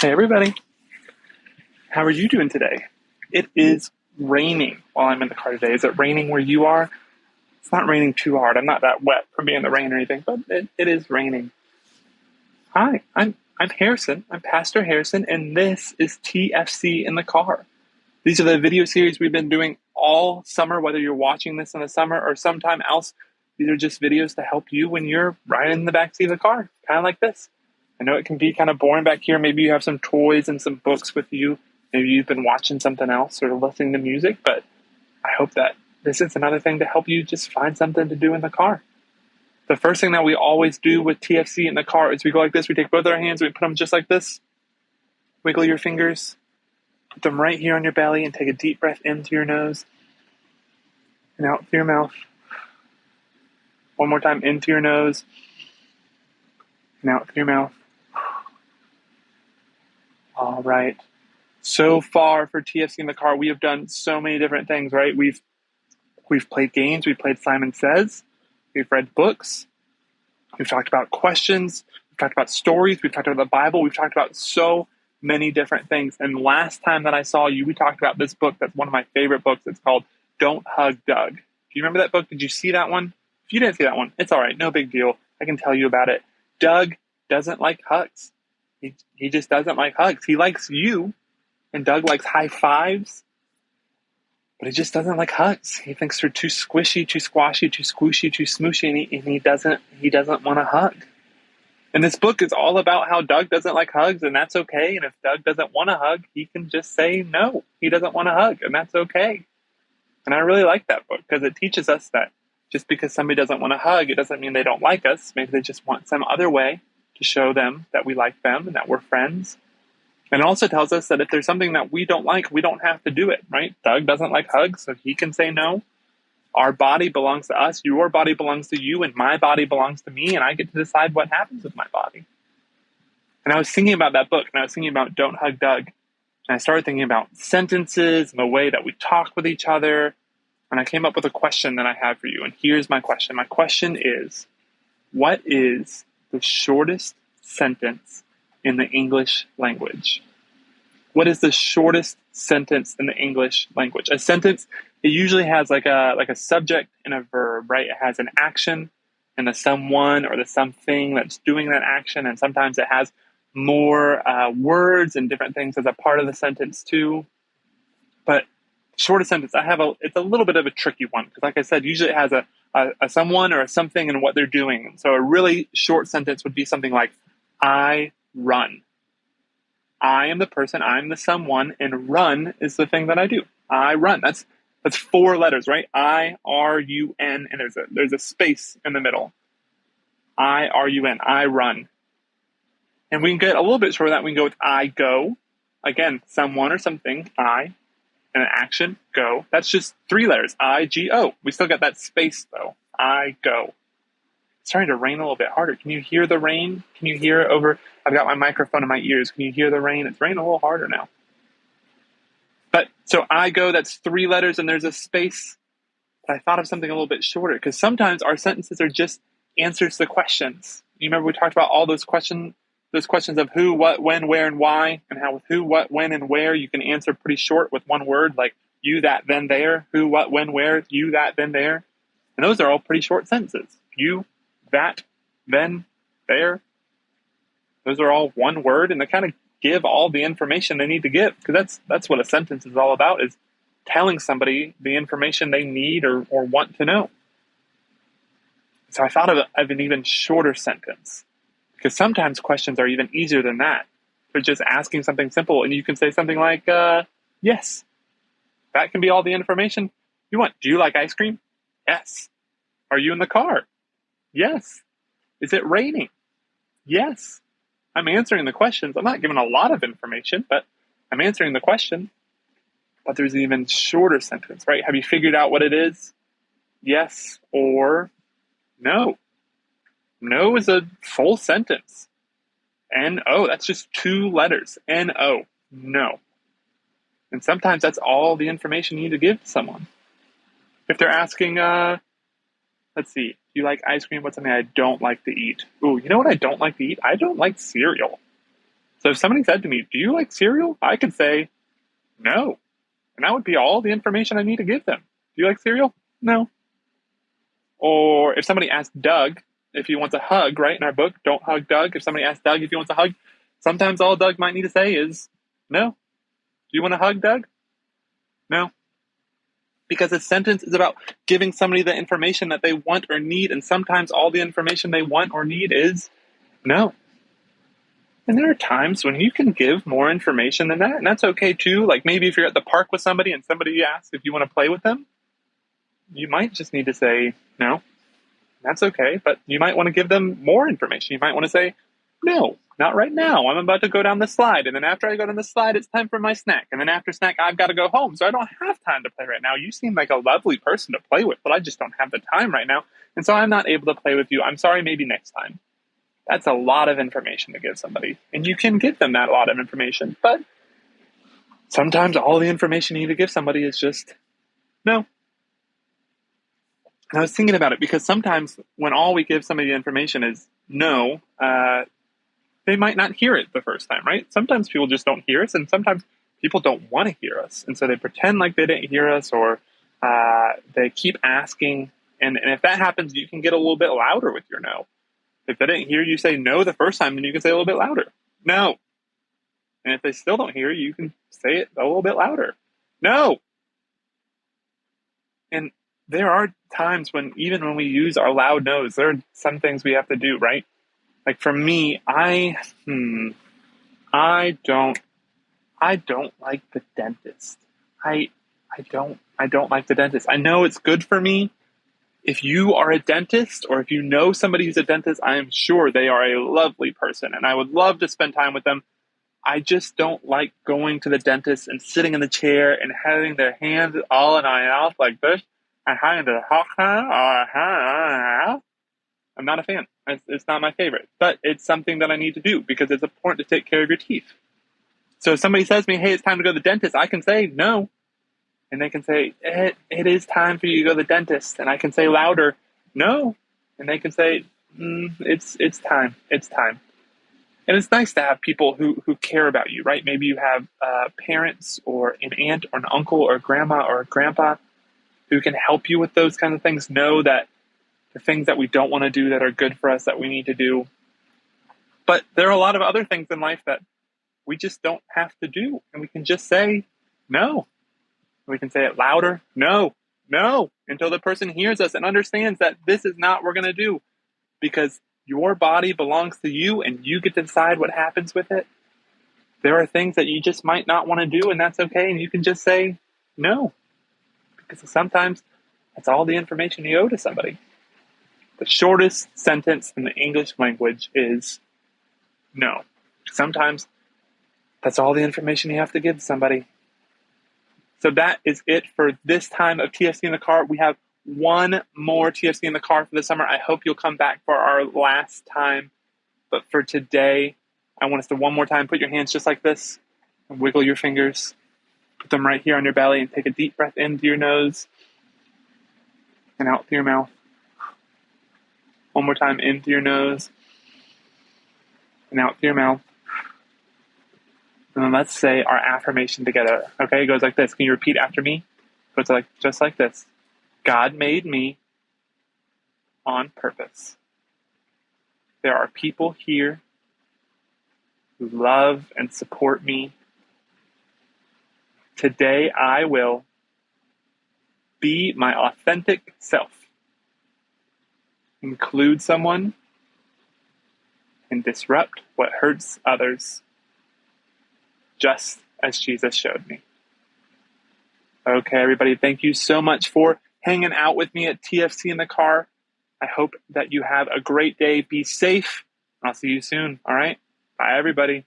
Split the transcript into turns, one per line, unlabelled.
Hey everybody, how are you doing today? It is raining while I'm in the car today. Is it raining where you are? It's not raining too hard. I'm not that wet from being in the rain or anything, but it is raining. Hi, I'm Harrison. I'm Pastor Harrison, and this is TFC in the car. These are the video series we've been doing all summer, whether you're watching this in the summer or sometime else. These are just videos to help you when you're riding in the backseat of the car, kind of like this. I know it can be kind of boring back here. Maybe you have some toys and some books with you. Maybe you've been watching something else or listening to music, but I hope that this is another thing to help you just find something to do in the car. The first thing that we always do with TFC in the car is we go like this. We take both our hands, we put them just like this. Wiggle your fingers, put them right here on your belly, and take a deep breath in through your nose and out through your mouth. One more time, in through your nose and out through your mouth. All right. So far for TFC in the car, we have done so many different things, right? We've played games. We've played Simon Says. We've read books. We've talked about questions. We've talked about stories. We've talked about the Bible. We've talked about so many different things. And last time that I saw you, we talked about this book that's one of my favorite books. It's called Don't Hug Doug. Do you remember that book? Did you see that one? If you didn't see that one, it's all right. No big deal. I can tell you about it. Doug doesn't like hugs. He just doesn't like hugs. He likes you, and Doug likes high fives, but he just doesn't like hugs. He thinks they're too squishy, too squashy, too squishy, too smooshy, and he doesn't want to hug. And this book is all about how Doug doesn't like hugs, and that's okay. And if Doug doesn't want to hug, he can just say no. He doesn't want to hug, and that's okay. And I really like that book because it teaches us that just because somebody doesn't want to hug, it doesn't mean they don't like us. Maybe they just want some other way to show them that we like them and that we're friends. And it also tells us that if there's something that we don't like, we don't have to do it, right? Doug doesn't like hugs, so he can say no. Our body belongs to us. Your body belongs to you, and my body belongs to me, and I get to decide what happens with my body. And I was thinking about that book, and I was thinking about Don't Hug Doug. And I started thinking about sentences and the way that we talk with each other. And I came up with a question that I have for you. And here's my question. My question is, what is the shortest sentence in the English language? What is the shortest sentence in the English language? A sentence, it usually has like a subject and a verb, right? It has an action and the someone or the something that's doing that action. And sometimes it has more words and different things as a part of the sentence too. But shortest sentence, it's a little bit of a tricky one. Because like I said, usually it has a someone or a something and what they're doing. So a really short sentence would be something like, I run. I am the person, I'm the someone, and run is the thing that I do. I run. That's 4 letters, right? I-R-U-N, and there's a space in the middle. I-R-U-N, I run. And we can get a little bit shorter than that. We can go with I go. Again, someone or something, I, and an action, go. That's just 3 letters, I-G-O. We still got that space, though. I go. It's starting to rain a little bit harder. Can you hear the rain? Can you hear it over? I've got my microphone in my ears. Can you hear the rain? It's raining a little harder now. But so I go, that's 3 letters and there's a space. But I thought of something a little bit shorter because sometimes our sentences are just answers to questions. You remember we talked about all those questions of who, what, when, where, and why, and how with who, what, when, and where you can answer pretty short with one word, like you, that, then, there, who, what, when, where, you, that, then, there. And those are all pretty short sentences. You, that, then, there. Those are all one word, and they kind of give all the information they need to give, because that's what a sentence is all about, is telling somebody the information they need or want to know. So I thought of an even shorter sentence, because sometimes questions are even easier than that. They're just asking something simple, and you can say something like, yes. That can be all the information you want. Do you like ice cream? Yes. Are you in the car? Yes. Is it raining? Yes. I'm answering the questions. I'm not giving a lot of information, but I'm answering the question. But there's an even shorter sentence, right? Have you figured out what it is? Yes or no. No is a full sentence. N-O, that's just 2 letters. N-O, no. And sometimes that's all the information you need to give to someone. If they're asking, let's see, do you like ice cream? What's something I don't like to eat? Ooh, you know what I don't like to eat? I don't like cereal. So if somebody said to me, do you like cereal? I could say, no. And that would be all the information I need to give them. Do you like cereal? No. Or if somebody asked Doug if he wants a hug, right, in our book, Don't Hug Doug. If somebody asks Doug if he wants a hug, sometimes all Doug might need to say is, no. Do you want to hug, Doug? No. Because a sentence is about giving somebody the information that they want or need, and sometimes all the information they want or need is no. And there are times when you can give more information than that, and that's okay too. Like maybe if you're at the park with somebody and somebody asks if you want to play with them, you might just need to say no. That's okay, but you might want to give them more information. You might want to say, no, not right now. I'm about to go down the slide, and then after I go down the slide, it's time for my snack. And then after snack, I've got to go home, so I don't have time to play right now. You seem like a lovely person to play with, but I just don't have the time right now, and so I'm not able to play with you. I'm sorry, maybe next time. That's a lot of information to give somebody, and you can give them that lot of information, but sometimes all the information you need to give somebody is just no. And I was thinking about it because sometimes when all we give somebody the information is no, they might not hear it the first time, right? Sometimes people just don't hear us, and sometimes people don't want to hear us, and so they pretend like they didn't hear us, or they keep asking, and if that happens, you can get a little bit louder with your no. If they didn't hear you say no the first time, then you can say a little bit louder, no. And if they still don't hear you, you can say it a little bit louder, no. And there are times when even when we use our loud no's, there are some things we have to do, right? Like for me, I don't like the dentist. I don't like the dentist. I know it's good for me. If you are a dentist or if you know somebody who's a dentist, I am sure they are a lovely person and I would love to spend time with them. I just don't like going to the dentist and sitting in the chair and having their hands all in my mouth like this. I'm not a fan. It's not my favorite, but it's something that I need to do because it's important to take care of your teeth. So if somebody says to me, hey, it's time to go to the dentist, I can say no. And they can say, it is time for you to go to the dentist. And I can say louder, no. And they can say, it's time. It's time. And it's nice to have people who care about you, right? Maybe you have parents or an aunt or an uncle or a grandma or a grandpa who can help you with those kinds of things. Know that the things that we don't want to do that are good for us that we need to do. But there are a lot of other things in life that we just don't have to do. And we can just say no. We can say it louder, no, until the person hears us and understands that this is not what we're going to do because your body belongs to you and you get to decide what happens with it. There are things that you just might not want to do, and that's okay. And you can just say no, because sometimes that's all the information you owe to somebody. The shortest sentence in the English language is no. Sometimes that's all the information you have to give somebody. So that is it for this time of TFC in the Car. We have one more TFC in the Car for the summer. I hope you'll come back for our last time. But for today, I want us to one more time put your hands just like this and wiggle your fingers. Put them right here on your belly and take a deep breath in through your nose and out through your mouth. One more time in through your nose and out through your mouth. And then let's say our affirmation together. Okay, it goes like this. Can you repeat after me? It goes just like this. God made me on purpose. There are people here who love and support me. Today I will be my authentic self. Include someone and disrupt what hurts others. Just as Jesus showed me. Okay, everybody, thank you so much for hanging out with me at TFC in the Car. I hope that you have a great day. Be safe. I'll see you soon. All right? Bye, everybody.